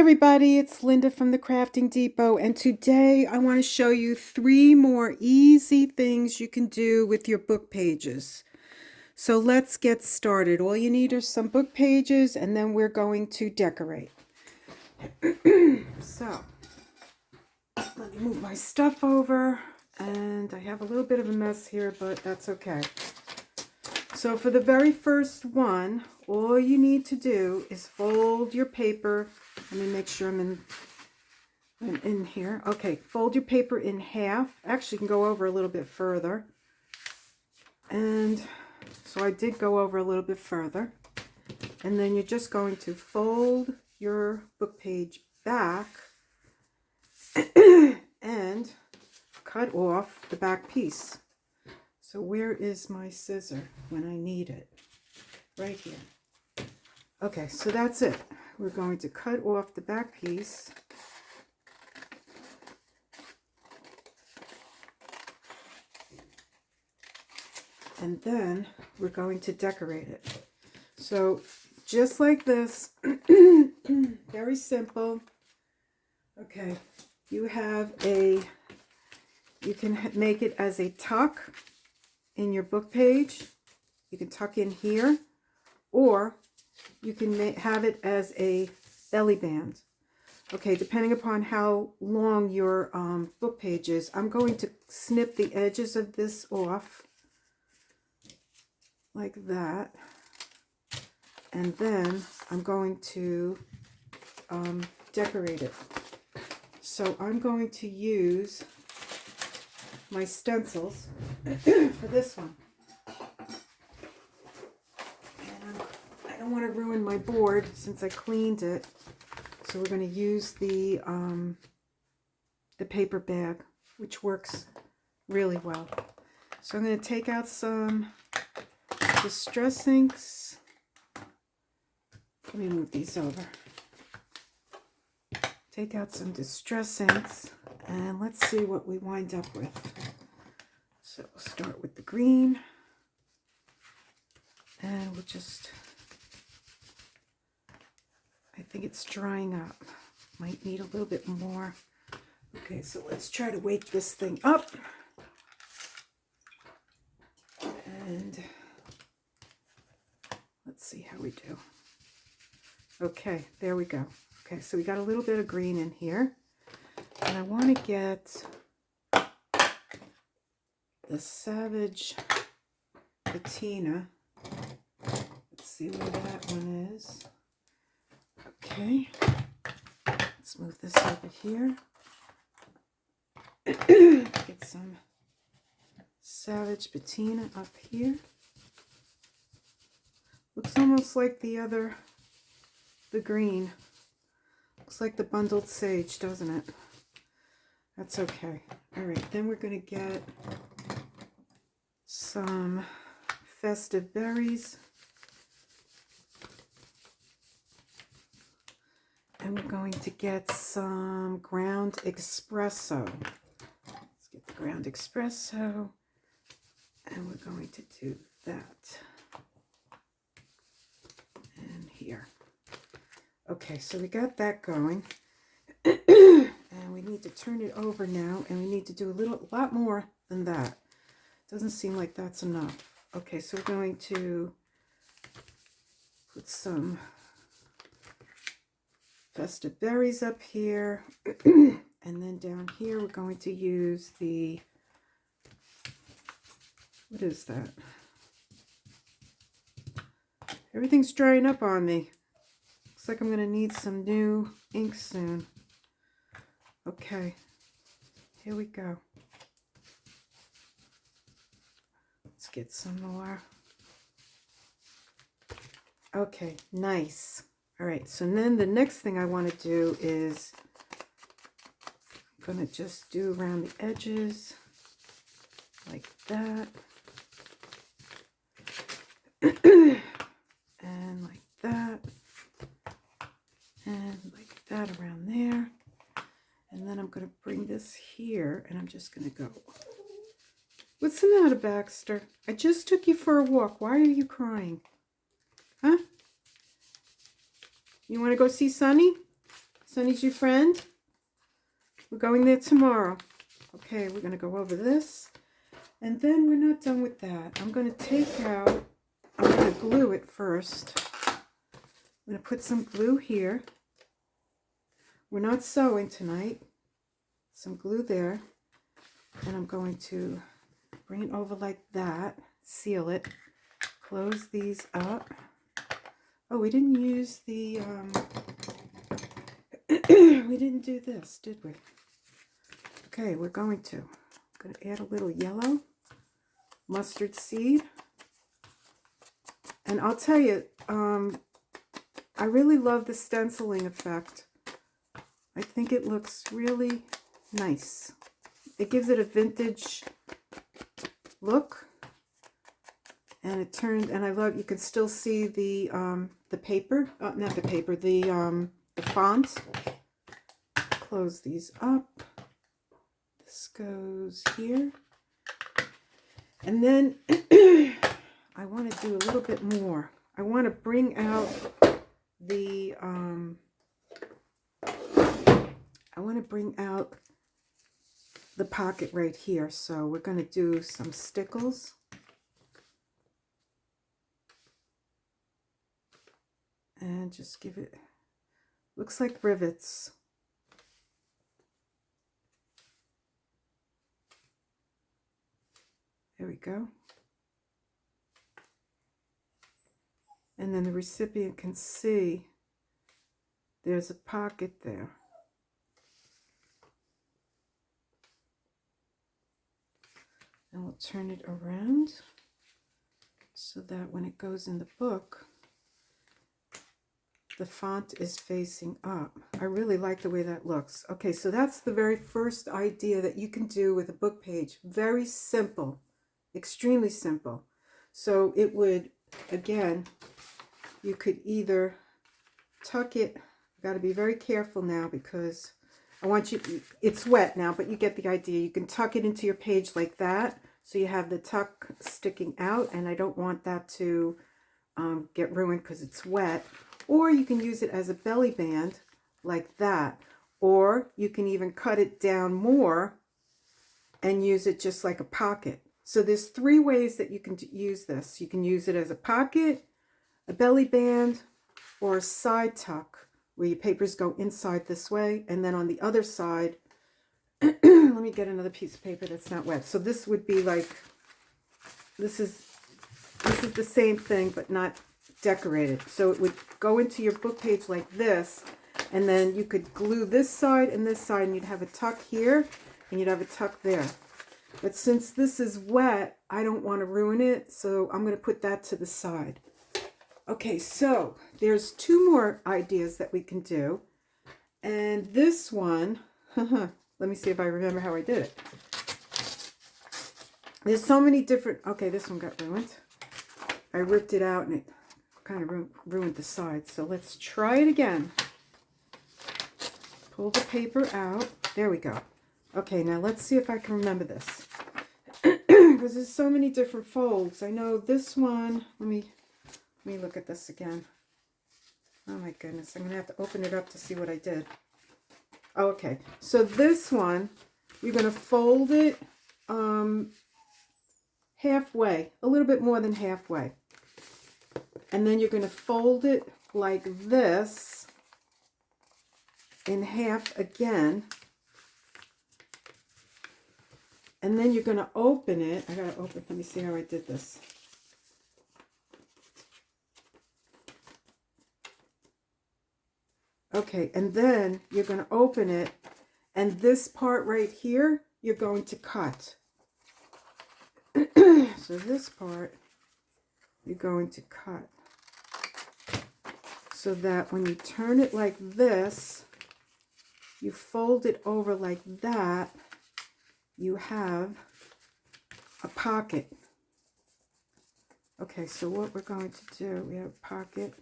everybody, it's Linda from the Crafting Depot, and today I want to show you 3 more easy things you can do with your book pages. So let's get started. All you need are some book pages, and then we're going to decorate. So let me move my stuff over, and I have a little bit of a mess here, but that's okay. So for the very first one, all you need to do is fold your paper. Let me make sure I'm in here. Okay, fold your paper in half. Actually, you can go over a little bit further. And so I did go over a little bit further. And then you're just going to fold your book page back and cut off the back piece. So where is my scissor when I need it? Right here. Okay, so that's it. We're going to cut off the back piece. And then we're going to decorate it. So just like this, very simple. Okay, you can make it as a tuck in your book page. You can tuck in here, or you can have it as a belly band. Okay, depending upon how long your book page is, I'm going to snip the edges of this off like that, and then I'm going to decorate it. So I'm going to use my stencils for this one. And I don't want to ruin my board since I cleaned it. So we're going to use the paper bag, which works really well. So I'm going to take out some distress inks. Let me move these over. Take out some distress inks, and let's see what we wind up with. So we'll start with the green, and we'll just, I think it's drying up. Might need a little bit more. Okay, so let's try to wake this thing up. And let's see how we do. Okay, there we go. Okay, so we got a little bit of green in here. And I want to get the Savage Patina. Let's see where that one is. Okay, let's move this over here. Get some Savage Patina up here. Looks almost like the green. Looks like the bundled sage, doesn't it? That's okay. All right, then we're going to get some festive berries. And we're going to get some ground espresso. Let's get the ground espresso. And we're going to do that. And here. Okay, so we got that going. And we need to turn it over now, and we need to do a lot more than that. Doesn't seem like that's enough. Okay, so we're going to put some festive berries up here. And then down here, we're going to use the, what is that? Everything's drying up on me. Looks like I'm going to need some new ink soon. Okay, here we go. Let's get some more. Okay, nice. All right, so then the next thing I want to do is I'm going to just do around the edges like that. And like that. And like that around there. And then I'm going to bring this here, and I'm just going to go. What's the matter, Baxter? I just took you for a walk. Why are you crying? Huh? You want to go see Sonny? Sunny's your friend? We're going there tomorrow. Okay, we're going to go over this. And then we're not done with that. I'm going to take out, I'm going to glue it first. I'm going to put some glue here. We're not sewing tonight. Some glue there. And I'm going to bring it over like that. Seal it. Close these up. Oh, we didn't use the, we didn't do this, did we? Okay, we're going to. I'm going to add a little yellow mustard seed. And I'll tell you, I really love the stenciling effect. I think it looks really nice. It gives it a vintage look. And it turned, and I love, you can still see the paper, not the paper, the font. Close these up. This goes here. And then I want to do a little bit more. I want to bring out the, pocket right here. So we're going to do some stickles. And just give it, looks like rivets. There we go. And then the recipient can see there's a pocket there. And we'll turn it around so that when it goes in the book, the font is facing up. I really like the way that looks. Okay, so that's the very first idea that you can do with a book page. Very simple, extremely simple. So it would, again, you could either tuck it. I've got to be very careful now because I want you, it's wet now, but you get the idea. You can tuck it into your page like that. So you have the tuck sticking out, and I don't want that to get ruined because it's wet. Or you can use it as a belly band like that. Or you can even cut it down more and use it just like a pocket. So there's 3 ways that you can use this. You can use it as a pocket, a belly band, or a side tuck where your papers go inside this way. And then on the other side, let me get another piece of paper that's not wet. So this would be like, this is the same thing but not decorated. So it would go into your book page like this, and then you could glue this side and this side, and you'd have a tuck here and you'd have a tuck there. But since this is wet, I don't want to ruin it, so I'm going to put that to the side. Okay, so there's 2 more ideas that we can do. And this one, let me see if I remember how I did it. There's so many different, okay, this one got ruined. I ripped it out and it kind of ruined the sides. So let's try it again. Pull the paper out. There we go. Okay, now let's see if I can remember this. Because there's so many different folds. I know this one, let me look at this again. Oh my goodness, I'm going to have to open it up to see what I did. Oh, okay, so this one, you're going to fold it halfway, a little bit more than halfway. And then you're going to fold it like this in half again. And then you're going to open it. I got to open, let me see how I did this. Okay, and then you're going to open it, and this part right here, you're going to cut. So this part, you're going to cut. So that when you turn it like this, you fold it over like that, you have a pocket. Okay, so what we're going to do, we have a pocket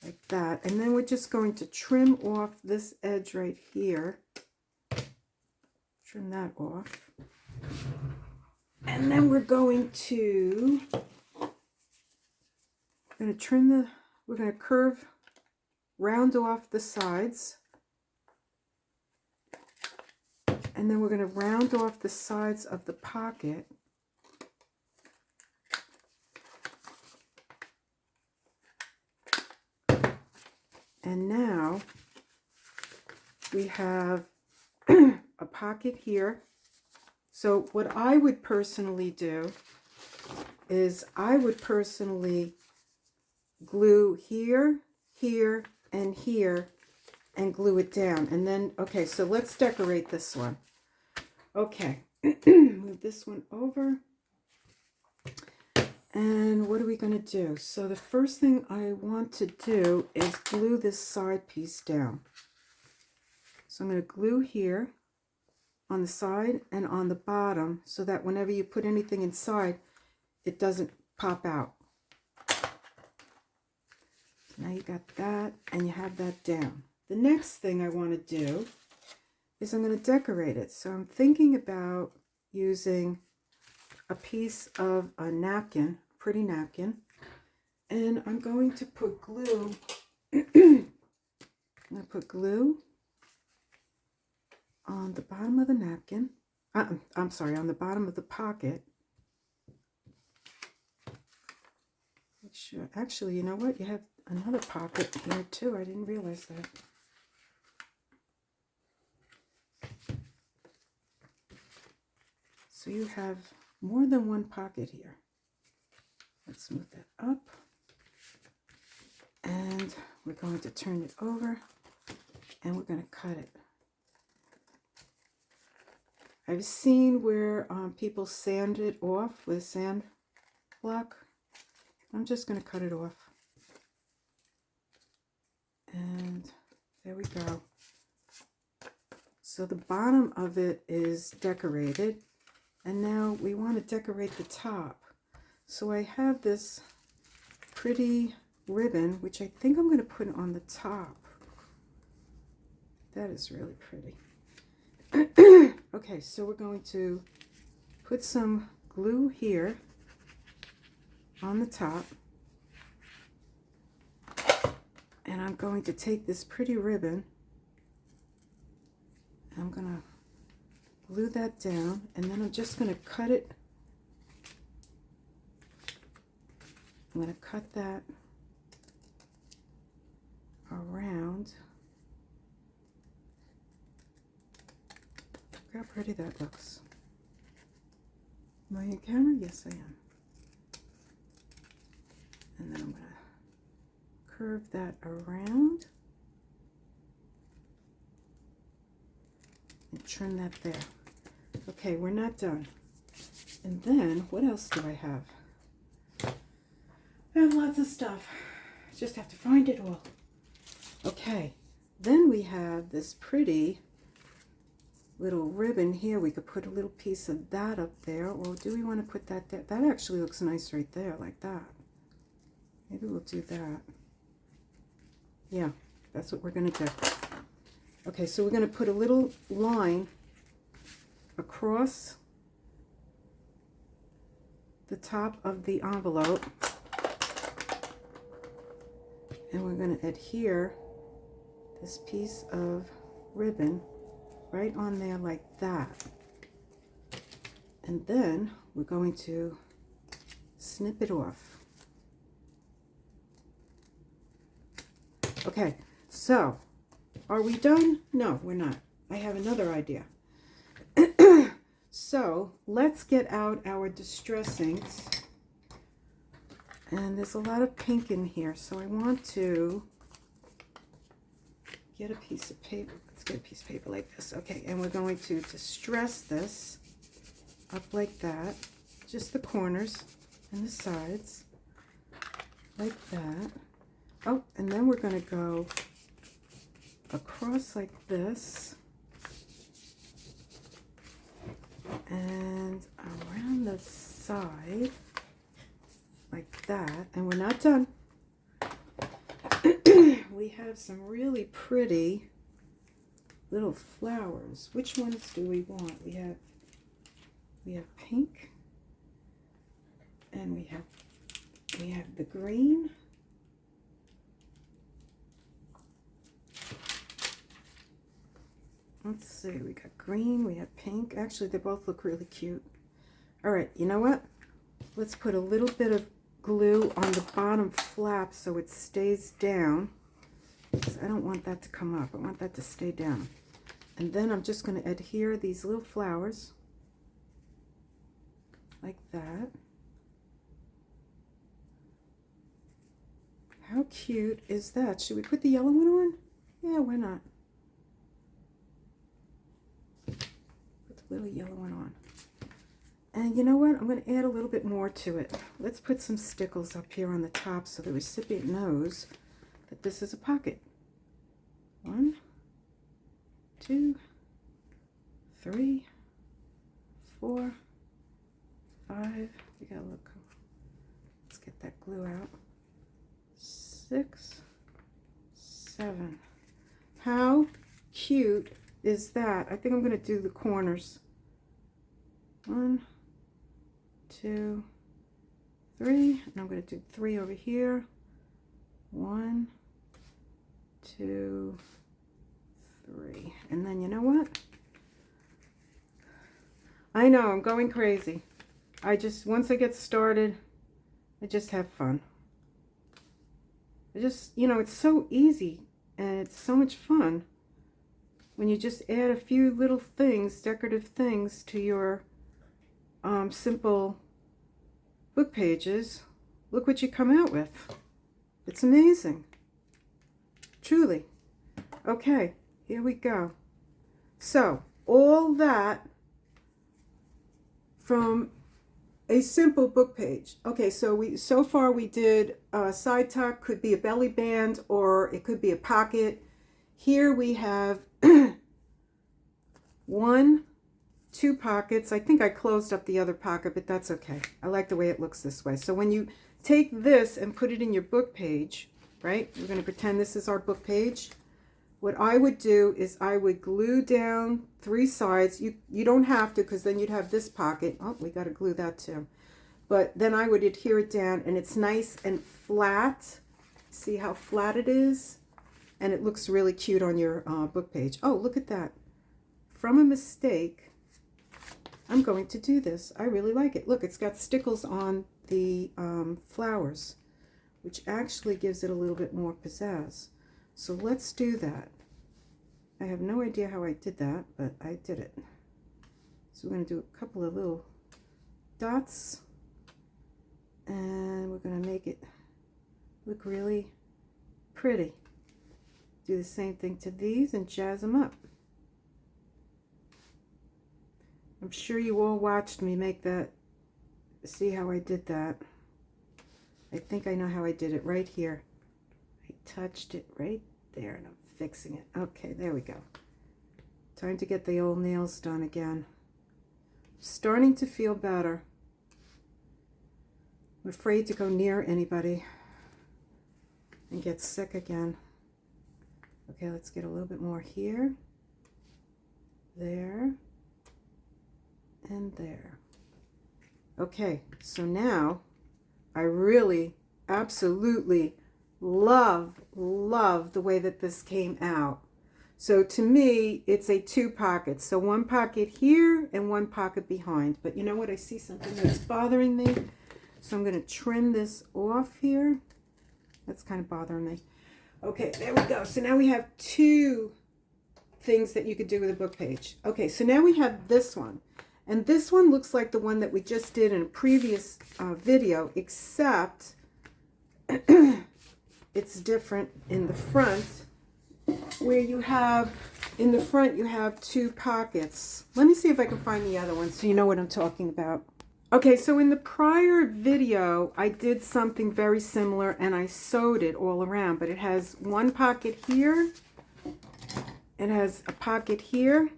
like that, and then we're just going to trim off this edge right here. Trim that off. And then we're going to trim the, we're going to curve, round off the sides And then we're going to round off the sides of the pocket. And now we have a pocket here. So what I would personally do is I would personally glue here, here, and here, and glue it down. And then, okay, so let's decorate this one. Okay, move this one over. And what are we going to do? So the first thing I want to do is glue this side piece down. So I'm going to glue here on the side and on the bottom so that whenever you put anything inside, it doesn't pop out. So now you got that and you have that down. The next thing I want to do is I'm going to decorate it. So I'm thinking about using a piece of a napkin, pretty napkin, and I'm going to put glue. I'm going to put glue on the bottom of the napkin. I'm sorry, on the bottom of the pocket. Make sure. Actually, you know what? You have another pocket here too. I didn't realize that. So you have more than one pocket here. Let's move that up. And we're going to turn it over and we're going to cut it. I've seen where people sand it off with a sand block. I'm just going to cut it off. And there we go. So the bottom of it is decorated. And now we want to decorate the top. So I have this pretty ribbon, which I think I'm going to put on the top. That is really pretty. Okay, so we're going to put some glue here on the top. And I'm going to take this pretty ribbon. I'm going to glue that down, and then I'm just going to cut it. I'm going to cut that around. Look how pretty that looks. Am I on camera? Yes, I am. And then I'm going to curve that around and trim that there. Okay, we're not done. And then, what else do I have? I have lots of stuff. Just have to find it all. Okay, then we have this pretty little ribbon here. We could put a little piece of that up there, or do we want to put that there? That actually looks nice right there, like that. Maybe we'll do that. Yeah, that's what we're going to do. Okay, so we're going to put a little line across the top of the envelope, and we're going to adhere this piece of ribbon right on there like that. And then we're going to snip it off. Okay, so are we done? No, we're not. I have another idea. So let's get out our distressings. And there's a lot of pink in here, so I want to get a piece of paper. Let's get a piece of paper like this. Okay, and we're going to distress this up like that. Just the corners and the sides. Like that. Oh, and then we're going to go across like this. And around the side. Like that. And we're not done. We have some really pretty little flowers. Which ones do we want? We have pink, and we have the green, Let's see, we got green, we have pink. Actually, they both look really cute. All right, you know what? Let's put a little bit of glue on the bottom flap so it stays down. Because I don't want that to come up. I want that to stay down. And then I'm just going to adhere these little flowers like that. How cute is that? Should we put the yellow one on? Yeah, why not? Put the little yellow one on. And you know what? I'm going to add a little bit more to it. Let's put some stickles up here on the top so the recipient knows that this is a pocket. 1, 2, 3, 4, 5. You gotta look. Let's get that glue out. 6, 7. How cute is that? I think I'm going to do the corners. 1, 2, 3. And I'm going to do 3 over here. 1, 2, 3. And then you know what? I know I'm going crazy. Once I get started, I just have fun. It's so easy and it's so much fun when you just add a few little things, decorative things to your simple book pages. Look what you come out with. It's amazing. Truly. Okay, here we go. So, all that from a simple book page. Okay, so far we did a side tuck, could be a belly band, or it could be a pocket. Here we have 1, 2 pockets. I think I closed up the other pocket, but that's okay. I like the way it looks this way. So when you take this and put it in your book page, right? We're going to pretend this is our book page. What I would do is I would glue down 3 sides. You don't have to, because then you'd have this pocket. Oh, we got to glue that too. But then I would adhere it down, and it's nice and flat. See how flat it is? And it looks really cute on your book page. Oh, look at that. From a mistake, I'm going to do this. I really like it. Look, it's got stickles on the flowers, which actually gives it a little bit more pizzazz. So let's do that. I have no idea how I did that, but I did it. So we're going to do a couple of little dots, and we're going to make it look really pretty. Do the same thing to these and jazz them up. I'm sure you all watched me make that. See how I did that? I think I know how I did it right here. I touched it right there and I'm fixing it. Okay, there we go. Time to get the old nails done again. Starting to feel better. I'm afraid to go near anybody and get sick again. Okay, let's get a little bit more here, there, and there. Okay, so now I really absolutely love the way that this came out. So to me, it's a 2 pockets. So 1 pocket here and 1 pocket behind. But you know what? I see something that's bothering me. So I'm going to trim this off here. That's kind of bothering me. Okay, there we go. So now we have 2 things that you could do with a book page. Okay, so now we have this one. And this one looks like the one that we just did in a previous video, except it's different in the front, where you have, in the front you have 2 pockets. Let me see if I can find the other one so you know what I'm talking about. Okay, so in the prior video, I did something very similar and I sewed it all around, but it has 1 pocket here, it has a pocket here,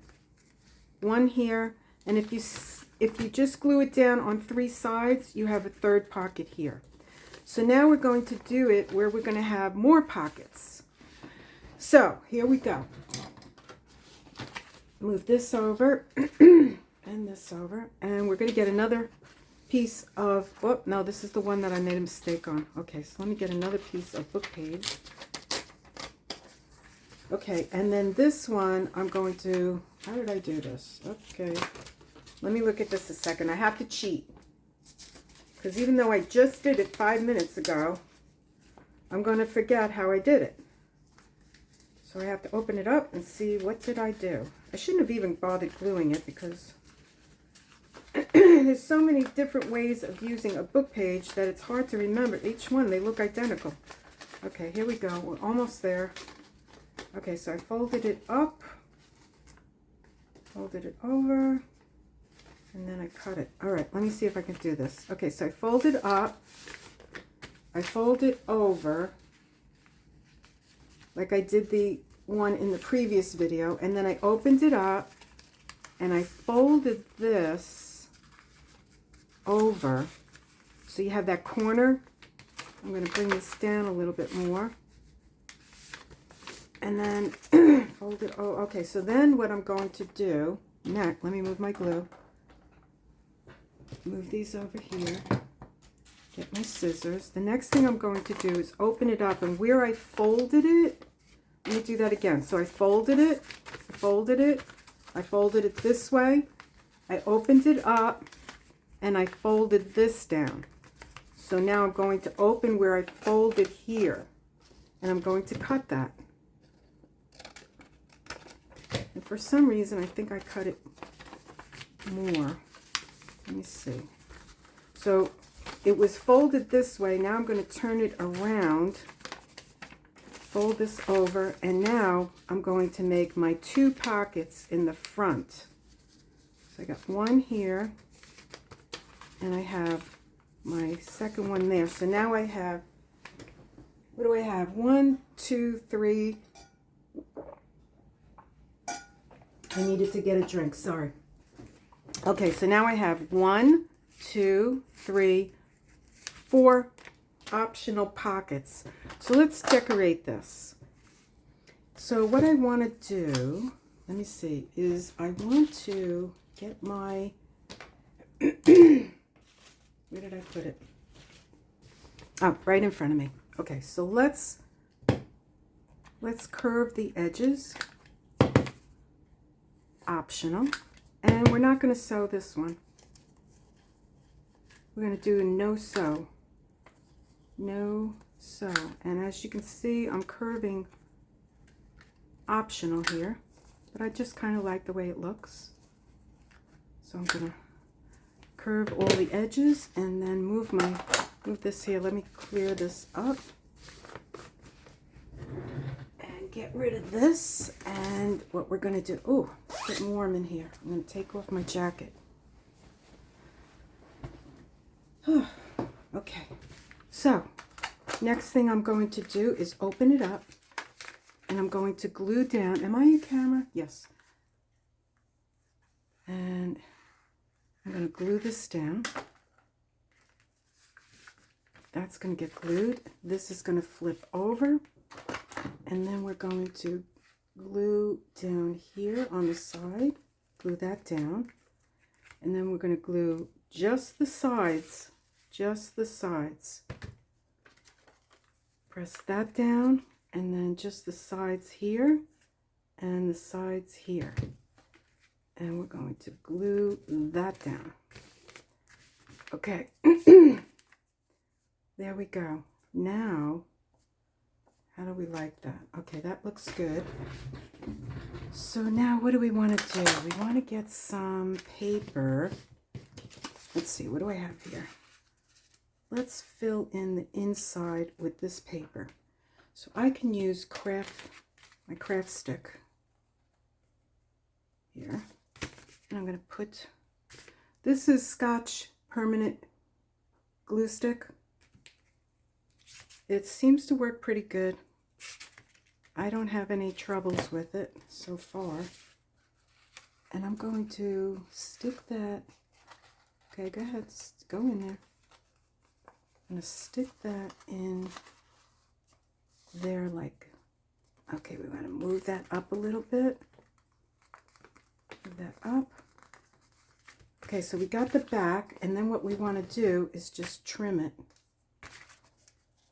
1 here, and if you just glue it down on 3 sides, you have a 3rd pocket here. So now we're going to do it where we're going to have more pockets. So here we go. Move this over and this over, and we're going to get another piece of, oh no, this is the one that I made a mistake on. Okay, so let me get another piece of book page. Okay, and then this one, I'm going to, how did I do this? Okay, let me look at this a second. I have to cheat. Because even though I just did it 5 minutes ago, I'm going to forget how I did it. So I have to open it up and see what did I do. I shouldn't have even bothered gluing it because there's so many different ways of using a book page that it's hard to remember. Each one, they look identical. Okay, here we go. We're almost there. Okay, so I folded it up, folded it over, and then I cut it. All right, let me see if I can do this. Okay, so I folded up, I folded over, like I did the one in the previous video, and then I opened it up, and I folded this over. So you have that corner. I'm going to bring this down a little bit more. And then fold it. Oh, okay. So then what I'm going to do next, let me move my glue. Move these over here. Get my scissors. The next thing I'm going to do is open it up, and where I folded it, let me do that again. So I folded it, folded it, I folded it this way, I opened it up, and I folded this down. So now I'm going to open where I folded here, and I'm going to cut that. And for some reason, I think I cut it more. Let me see. So it was folded this way. Now I'm going to turn it around, fold this over, and now I'm going to make my 2 pockets in the front. So I got one here, and I have my second one there. So now I have, what do I have? 1, 2, 3. I needed to get a drink, sorry. Okay, so now I have 1, 2, 3, 4 optional pockets. So let's decorate this. So what I want to do, let me see, is I want to get my, where did I put it? Oh, right in front of me. Okay, so let's curve the edges. Optional. And we're not going to sew this one. We're going to do a no sew. No sew. And as you can see, I'm curving optional here, but I just kind of like the way it looks. So I'm going to curve all the edges and then move this here. Let me clear this up and get rid of this. And what we're going to do, oh, it's getting warm in here. I'm going to take off my jacket. Okay, so next thing I'm going to do is open it up, and I'm going to glue down. Am I in camera? Yes. And I'm going to glue this down. That's going to get glued. This is going to flip over, and then we're going to glue down here on the side. Glue that down, and then we're going to glue just the sides. Just the sides. Press that down, and then just the sides here and the sides here. And we're going to glue that down. Okay. There we go. Now, how do we like that? Okay, that looks good. So now what do we want to do? We want to get some paper. Let's see, what do I have here? Let's fill in the inside with this paper. So I can use my craft stick here. And I'm going to put, this is Scotch permanent glue stick. It seems to work pretty good. I don't have any troubles with it so far. And I'm going to stick that, okay, go ahead, go in there. I'm going to stick that in there like, okay, we want to move that up a little bit. Move that up. Okay, so we got the back, and then what we want to do is just trim it.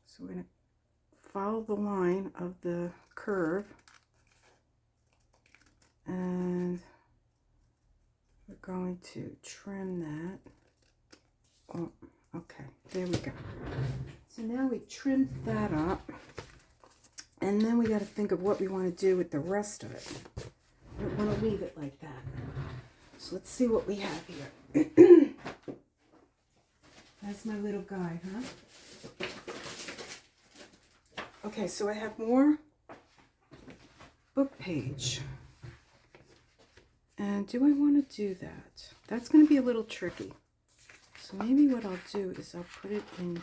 So we're going to follow the line of the curve. going to trim that. Oh, okay, there we go. So now we trimmed that up. And then we got to think of what we want to do with the rest of it. I don't want to leave it like that. So let's see what we have here. That's my little guy, huh? Okay, so I have more book page. And do I want to do that? That's going to be a little tricky. So maybe what I'll do is I'll put it in,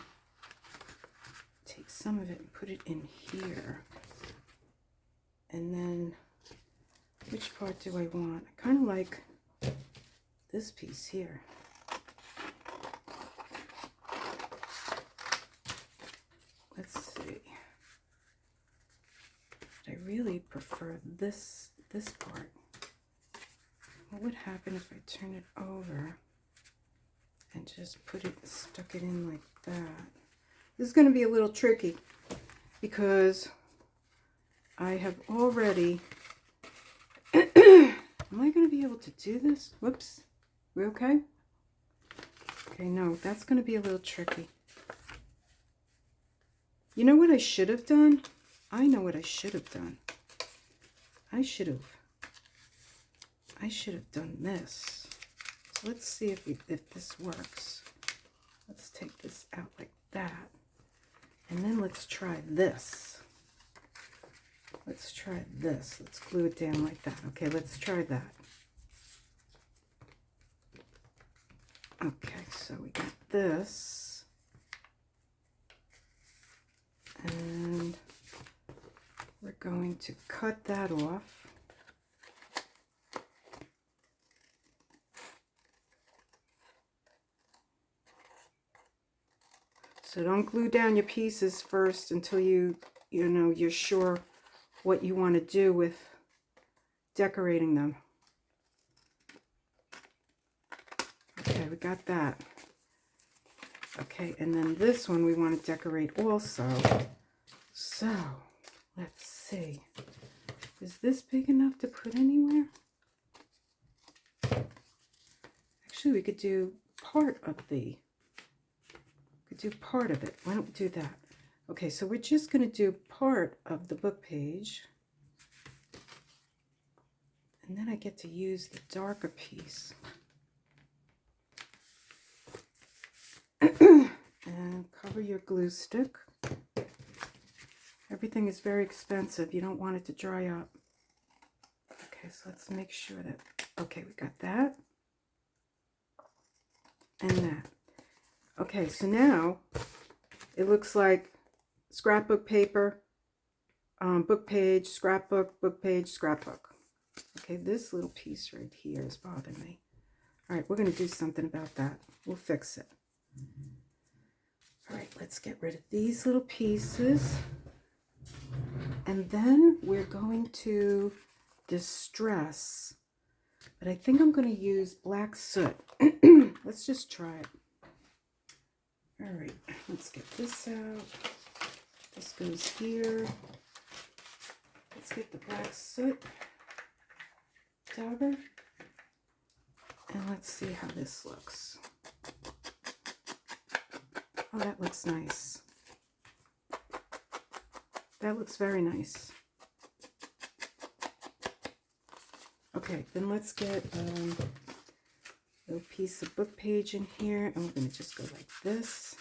take some of it and put it in here. And then, which part do I want? I kind of like this piece here. Let's see. I really prefer this part. What would happen if I turn it over and just stuck it in like that? This is going to be a little tricky because I have already, am I going to be able to do this? Whoops. We okay? Okay, no, that's going to be a little tricky. You know what I should have done? I know what I should have done. I should have done this. So let's see if this works. Let's take this out like that. And then let's try this. Let's try this. Let's glue it down like that. Okay, let's try that. Okay, so we got this. And we're going to cut that off. So don't glue down your pieces first until you're sure what you want to do with decorating them. Okay, we got that. Okay, and then this one we want to decorate also. So, let's see. Is this big enough to put anywhere? Actually, we could do part of it. Why don't we do that? Okay, so we're just going to do part of the book page. And then I get to use the darker piece. And cover your glue stick. Everything is very expensive. You don't want it to dry up. Okay, so let's make sure that, okay, we got that. And that. Okay, so now it looks like scrapbook paper, book page, scrapbook, book page, scrapbook. Okay, this little piece right here is bothering me. All right, we're going to do something about that. We'll fix it. All right, let's get rid of these little pieces. And then we're going to distress. But I think I'm going to use black soot. Let's just try it. All right, let's get this out. This goes here. Let's get the black soot dauber. And let's see how this looks. Oh, that looks nice. That looks very nice. Okay, then let's get a little piece of book page in here, and we're going to just go like this.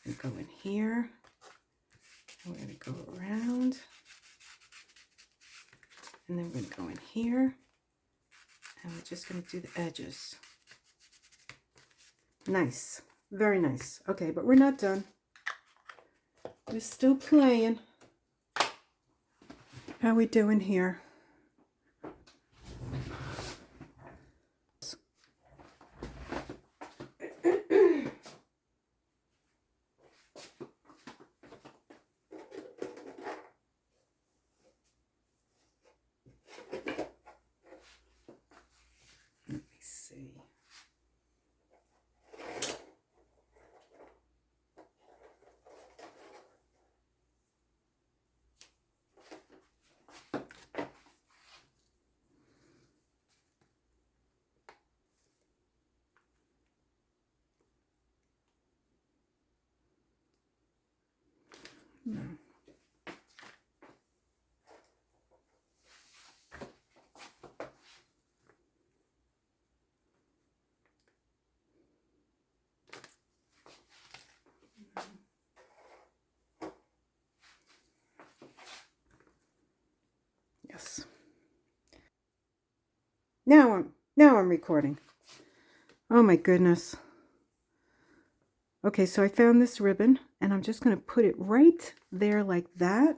And go in here. And we're going to go around. And then we're going to go in here. And we're just going to do the edges. Nice. Very nice. Okay, but we're not done. We're still playing. How we doing here? Let me see. No. Yes. Now I'm recording. Oh my goodness. Okay, so I found this ribbon and I'm just going to put it right there like that.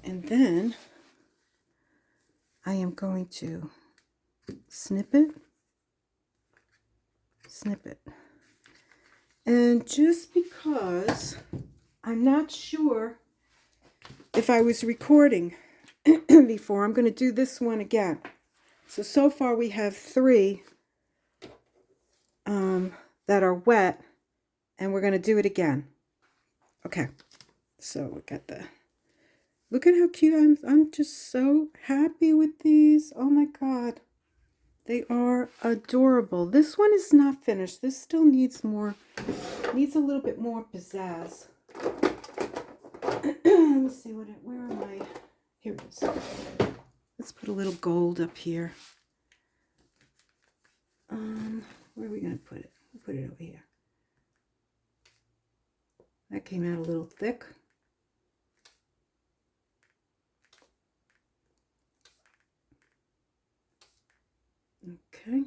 And then I am going to snip it. And just because I'm not sure if I was recording before, I'm going to do this one again. So far we have 3 that are wet, and we're going to do it again. Okay, so we got the, look at how cute, I'm just so happy with these. Oh my God, they are adorable. This one is not finished. This still needs more, needs a little bit more pizzazz. Let me see, where am I? Here it is. Let's put a little gold up here. Where are we going to put it? We'll put it over here. That came out a little thick. Okay.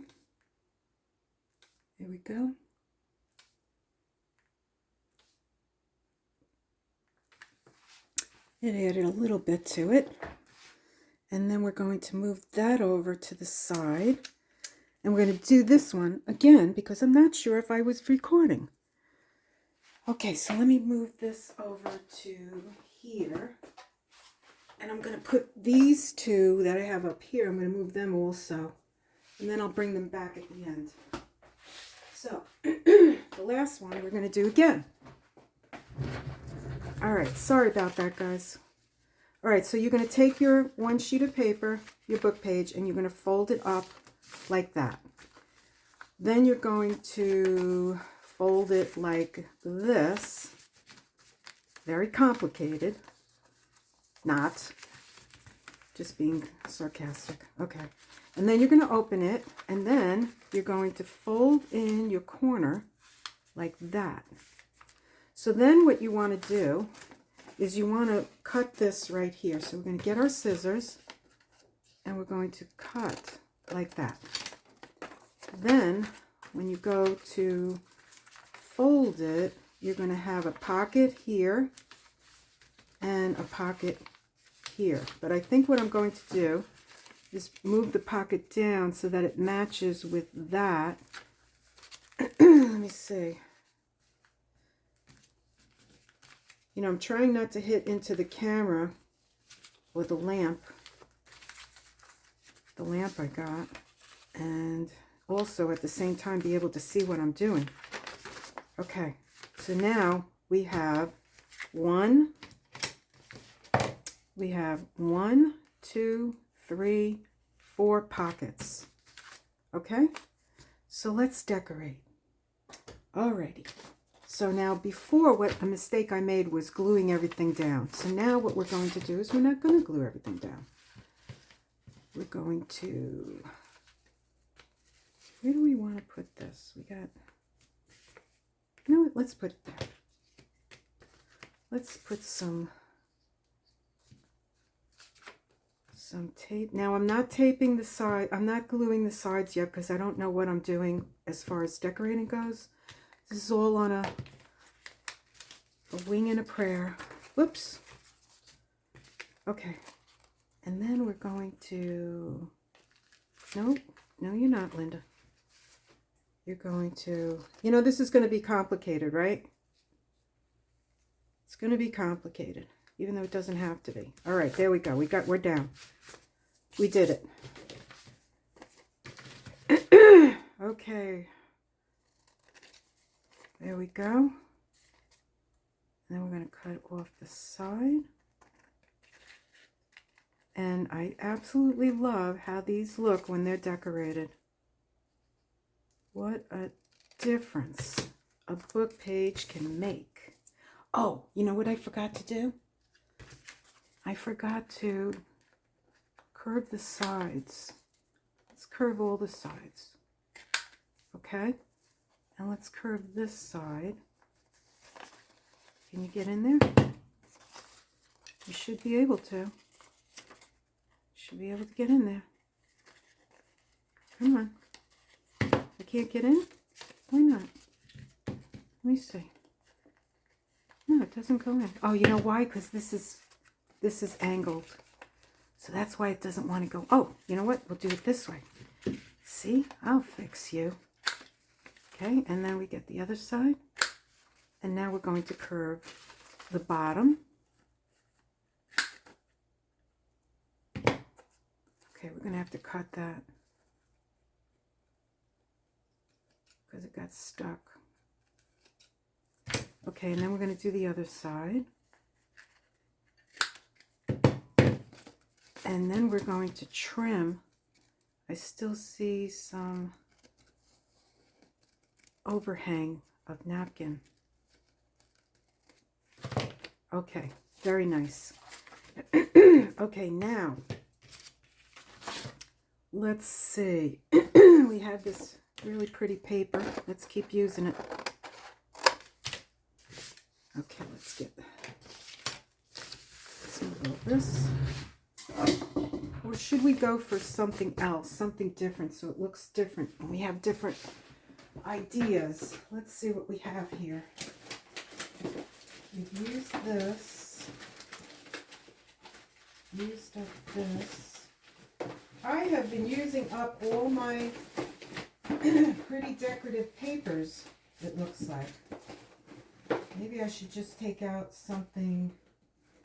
There we go. It added a little bit to it. And then we're going to move that over to the side. And we're going to do this one again because I'm not sure if I was recording. Okay, so let me move this over to here. And I'm going to put these 2 that I have up here, I'm going to move them also. And then I'll bring them back at the end. So, the last one we're going to do again. All right, sorry about that, guys. All right, so you're going to take your 1 sheet of paper, your book page, and you're going to fold it up like that. Then you're going to fold it like this. Very complicated. Not. Just being sarcastic. Okay. And then you're going to open it, and then you're going to fold in your corner like that. So then what you want to do is you want to cut this right here. So we're going to get our scissors, and we're going to cut like that. Then when you go to fold it, you're going to have a pocket here and a pocket here. But I think what I'm going to do is move the pocket down so that it matches with that. Let me see. You know, I'm trying not to hit into the camera or the lamp I got, and also at the same time be able to see what I'm doing. Okay, so now we have 1, 2, 3, 4 pockets. Okay, so let's decorate. Alrighty. So now before, a mistake I made was gluing everything down. So now what we're going to do is we're not going to glue everything down. We're going to, where do we want to put this? We got, you know what, let's put it there. Let's put some tape. Now I'm not taping the side, I'm not gluing the sides yet because I don't know what I'm doing as far as decorating goes. This is all on a wing and a prayer. Whoops. Okay. And then we're going to, no, you're not, Linda. You're going to, you know, this is going to be complicated, right? It's going to be complicated, even though it doesn't have to be. All right, there we go. We're down. We did it. Okay. There we go. And then we're going to cut off the side. And I absolutely love how these look when they're decorated. What a difference a book page can make. Oh, you know what I forgot to do? I forgot to curve the sides. Let's curve all the sides. Okay? And let's curve this side. Can you get in there? You should be able to. Should be able to get in there. Come on. I can't get in? Why not? Let me see. No, it doesn't go in. Oh, you know why? Because this is angled. So that's why it doesn't want to go. Oh, you know what? We'll do it this way. See? I'll fix you. Okay, and then we get the other side. And now we're going to curve the bottom. Okay, we're going to have to cut that because it got stuck. Okay, and then we're going to do the other side. And then we're going to trim. I still see some overhang of napkin. Okay, very nice. Okay, now let's see. We have this really pretty paper. Let's keep using it. Okay, let's move all this. Or should we go for something else, something different, so it looks different and we have different ideas? Let's see what we have here. We've used this, used up this. I have been using up all my pretty decorative papers, it looks like. Maybe I should just take out something.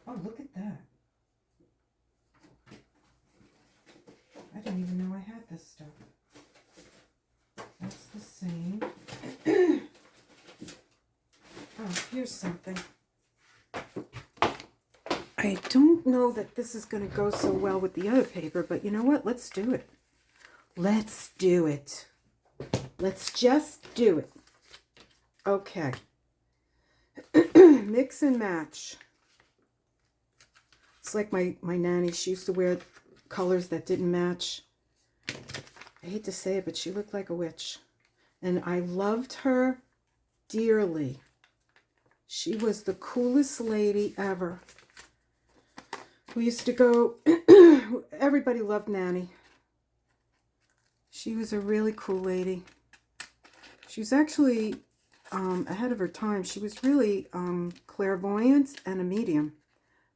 Oh, look at that. I didn't even know I had this stuff. That's the same. Oh, here's something. I don't know that this is going to go so well with the other paper, but you know what? Let's do it. Let's do it. Let's just do it. Okay. Mix and match. It's like my nanny. She used to wear colors that didn't match. I hate to say it, but she looked like a witch. And I loved her dearly. She was the coolest lady ever. We used to go, everybody loved Nanny. She was a really cool lady. She was actually ahead of her time. She was really clairvoyant and a medium.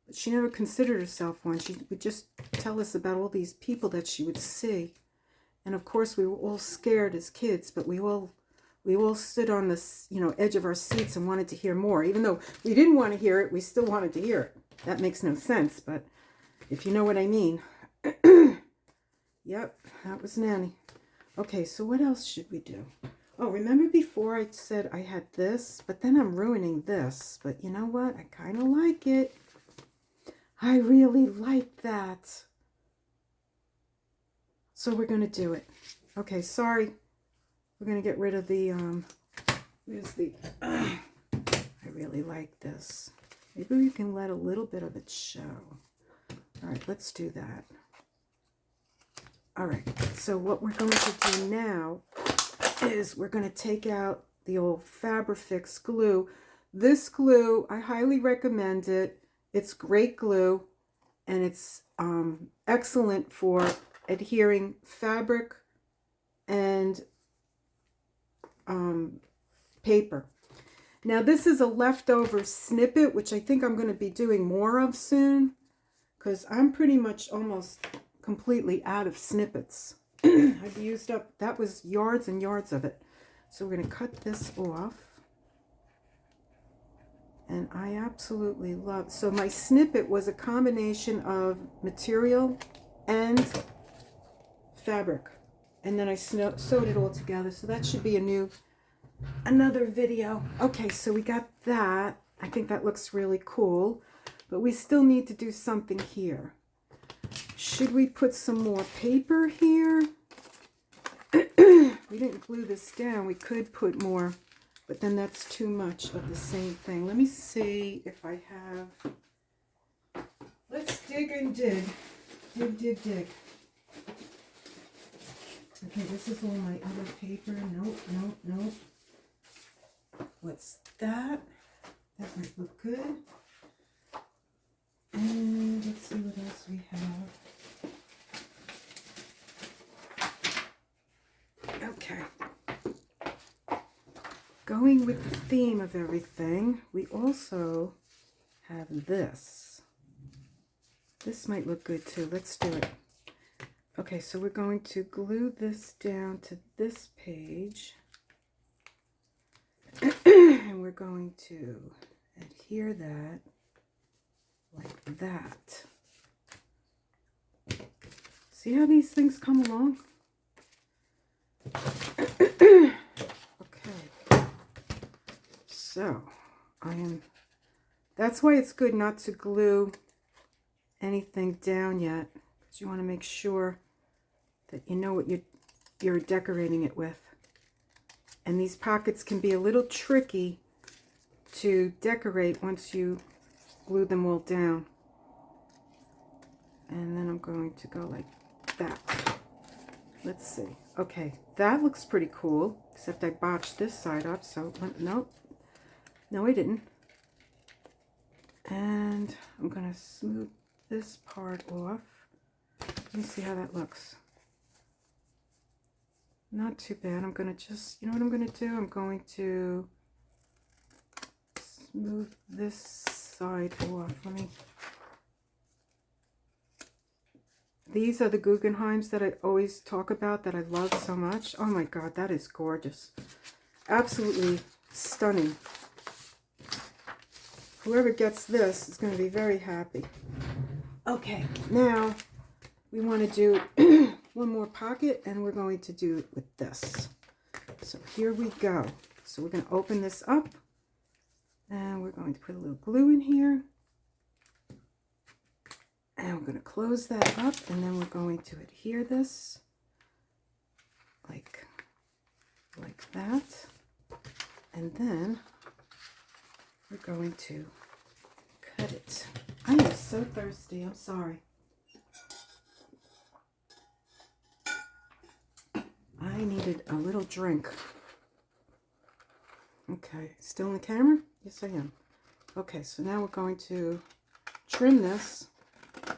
But she never considered herself one. She would just tell us about all these people that she would see. And of course we were all scared as kids, but we all stood on this, edge of our seats and wanted to hear more. Even though we didn't want to hear it, we still wanted to hear it. That makes no sense, but if you know what I mean. Yep, that was Nanny. Okay, so what else should we do? Oh, remember before I said I had this, but then I'm ruining this. But you know what? I kind of like it. I really like that. So we're going to do it. Okay, sorry. We're going to get rid of the, where's the, I really like this. Maybe we can let a little bit of it show. All right, let's do that. All right, so what we're going to do now is we're going to take out the old fabri-fix glue. This glue, I highly recommend it. It's great glue, and it's excellent for adhering fabric and paper. Now this is a leftover snippet, which I think I'm going to be doing more of soon, because I'm pretty much almost completely out of snippets. I've used up, that was yards and yards of it. So we're going to cut this off. And I absolutely love, so my snippet was a combination of material and fabric. And then I sewed it all together. So that should be another video. Okay, so we got that. I think that looks really cool. But we still need to do something here. Should we put some more paper here? We didn't glue this down. We could put more but then that's too much of the same thing. Let me see if I have, let's dig and dig. Dig. Okay, this is all my other paper. Nope. What's that? That might look good. And let's see what else we have. Okay. Going with the theme of everything, we also have this. This might look good too. Let's do it. Okay, so we're going to glue this down to this page. And we're going to adhere that like that. See how these things come along? Okay. So, that's why it's good not to glue anything down yet, because you want to make sure that you know what you're decorating it with. And these pockets can be a little tricky to decorate once you glue them all down. And then I'm going to go like that. Let's see. Okay, that looks pretty cool, except I botched this side up, so no I didn't. And I'm going to smooth this part off. Let me see how that looks. Not too bad. I'm going to just, you know what I'm going to do? I'm going to smooth this side off. These are the Guggenheims that I always talk about, that I love so much. Oh my God, that is gorgeous. Absolutely stunning. Whoever gets this is going to be very happy. Okay, now we want to do one more pocket, and we're going to do it with this. So here we go. So we're going to open this up, and we're going to put a little glue in here. And we're going to close that up, and then we're going to adhere this like that. And then we're going to cut it. I am so thirsty. I'm sorry. I needed a little drink. Okay, still in the camera? Yes, I am. Okay, so now we're going to trim this. And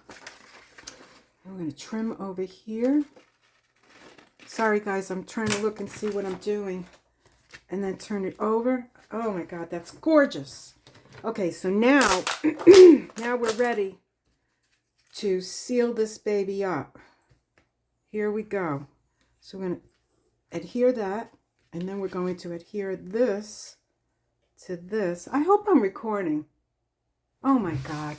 we're going to trim over here. Sorry, guys, I'm trying to look and see what I'm doing. And then turn it over. Oh my God, that's gorgeous. Okay, so now, now we're ready to seal this baby up. Here we go. So we're going to adhere that, and then we're going to adhere this to this. I hope I'm recording. Oh my God.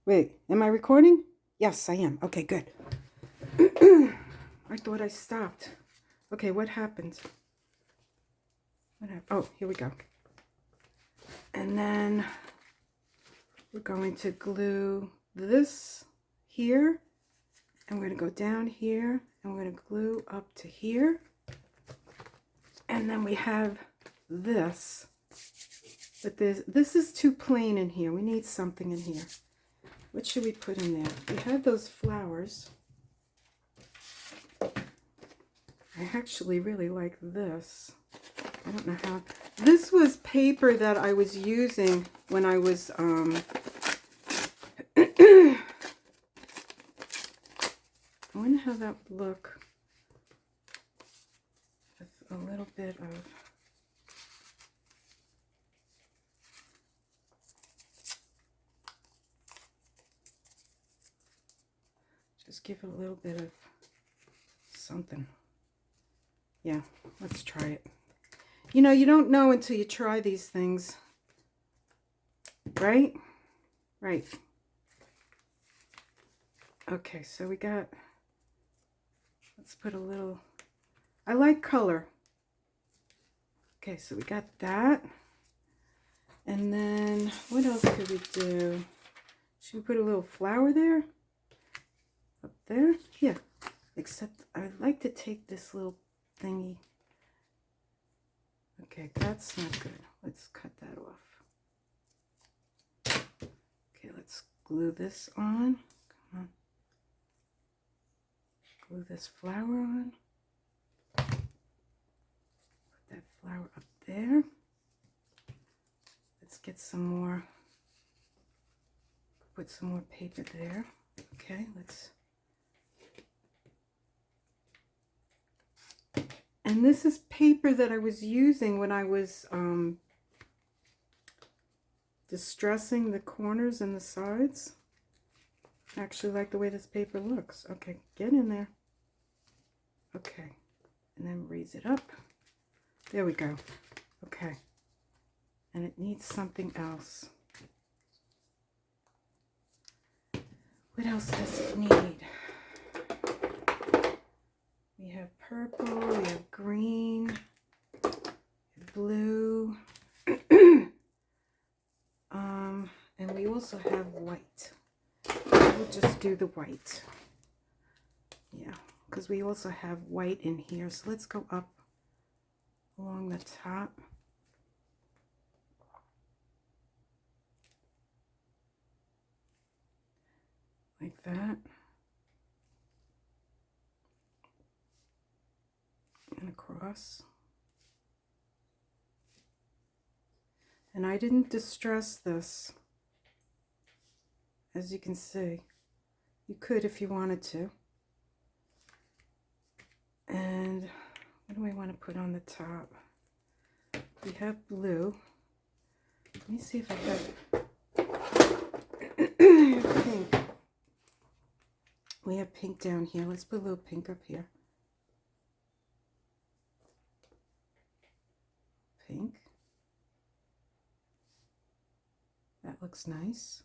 Wait, am I recording? Yes, I am. Okay, good. I thought I stopped. Okay, what happened? What happened? Oh, here we go. And then we're going to glue this here. And we're going to go down here. And we're going to glue up to here. And then we have this. But this is too plain in here. We need something in here. What should we put in there? We have those flowers. I actually really like this. I don't know how. This was paper that I was using when I was I wonder how that would look with a little bit of just give it a little bit of something. Yeah, let's try it. You know, you don't know until you try these things. Right? Right. Okay, so we got, let's put a little, I like color. Okay, so we got that. And then what else could we do? Should we put a little flower there? Up there? Yeah. except I'd like to take this little thingy. Okay, that's not good. Let's cut that off. Okay, let's glue this on. Come on. Glue this flower on. Put that flower up there. Let's get some more, put some more paper there. Okay, let's. And this is paper that I was using when I was distressing the corners and the sides. I actually like the way this paper looks. Okay, get in there. Okay, and then raise it up. There we go. Okay, and it needs something else. What else does it need? We have purple, we have green, blue, and we also have white. We'll just do the white. Yeah, because we also have white in here. So let's go up along the top. Like that. And across. And I didn't distress this, as you can see. You could if you wanted to. And what do I want to put on the top? We have blue. Let me see if I have pink. We have pink down here. Let's put a little pink up here. Pink. That looks nice.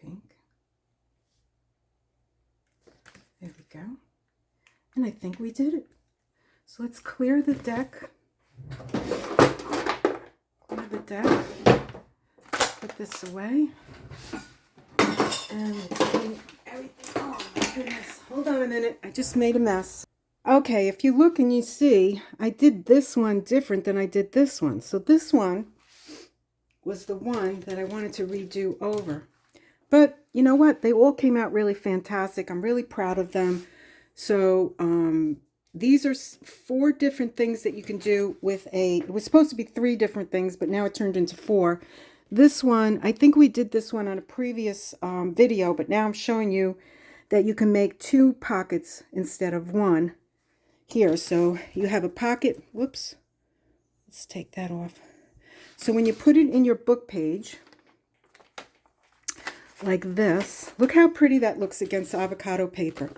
Pink. There we go. And I think we did it. So let's clear the deck. Clear the deck. Put this away. And let's clean everything. Oh my goodness. Hold on a minute. I just made a mess. Okay, if you look and you see, I did this one different than I did this one. So this one was the one that I wanted to redo over. But you know what? They all came out really fantastic. I'm really proud of them. So these are 4 different things that you can do with it was supposed to be 3 different things, but now it turned into 4. This one, I think we did this one on a previous video, but now I'm showing you that you can make 2 pockets instead of 1 here. So you have a pocket. Whoops. Let's take that off. So when you put it in your book page, like this, look how pretty that looks against avocado paper.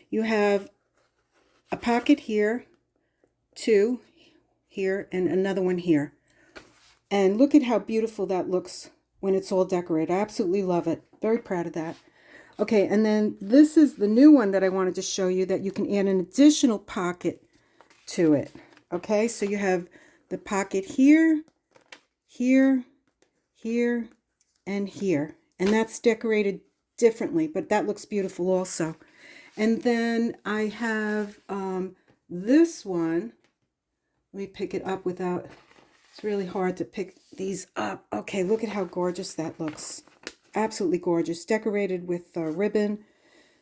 You have a pocket here, 2 here, and another one here. And look at how beautiful that looks when it's all decorated. I absolutely love it. Very proud of that. Okay, and then this is the new one that I wanted to show you, that you can add an additional pocket to it. Okay, so you have the pocket here, here, here, and here. And that's decorated differently, but that looks beautiful also. And then I have this one. Let me pick it up without, it's really hard to pick these up. Okay, look at how gorgeous that looks. Absolutely gorgeous. Decorated with ribbon.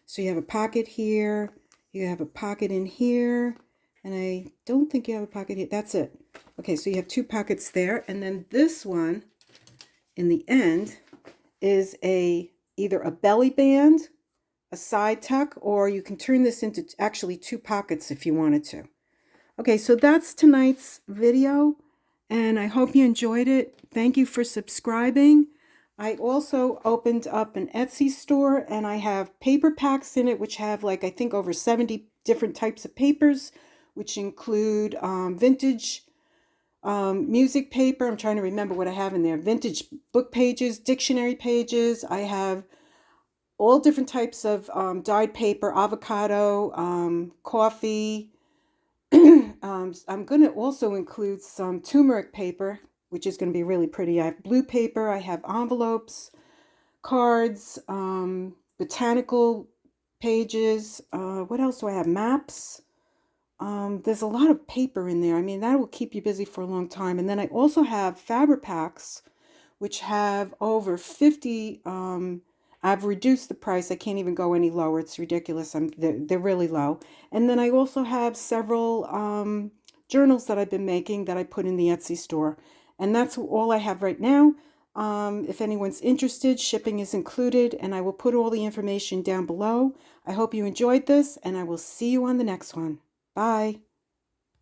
So you have a pocket here. You have a pocket in here. And I don't think you have a pocket here. That's it. Okay, so you have 2 pockets there. And then this one in the end is either a belly band, a side tuck, or you can turn this into actually 2 pockets if you wanted to. Okay, so that's tonight's video, and I hope you enjoyed it. Thank you for subscribing. I also opened up an Etsy store, and I have paper packs in it, which have like, I think, over 70 different types of papers, which include vintage music paper. I'm trying to remember what I have in there. Vintage book pages, dictionary pages. I have all different types of dyed paper, avocado, coffee. I'm going to also include some turmeric paper which is going to be really pretty. I have blue paper, I have envelopes, cards, botanical pages. What else do I have? Maps. There's a lot of paper in there. I mean, that will keep you busy for a long time. And then I also have fabri-packs, which have over 50. I've reduced the price. I can't even go any lower. It's ridiculous. They're really low. And then I also have several journals that I've been making that I put in the Etsy store. And that's all I have right now. If anyone's interested, shipping is included, and I will put all the information down below. I hope you enjoyed this, and I will see you on the next one. Bye.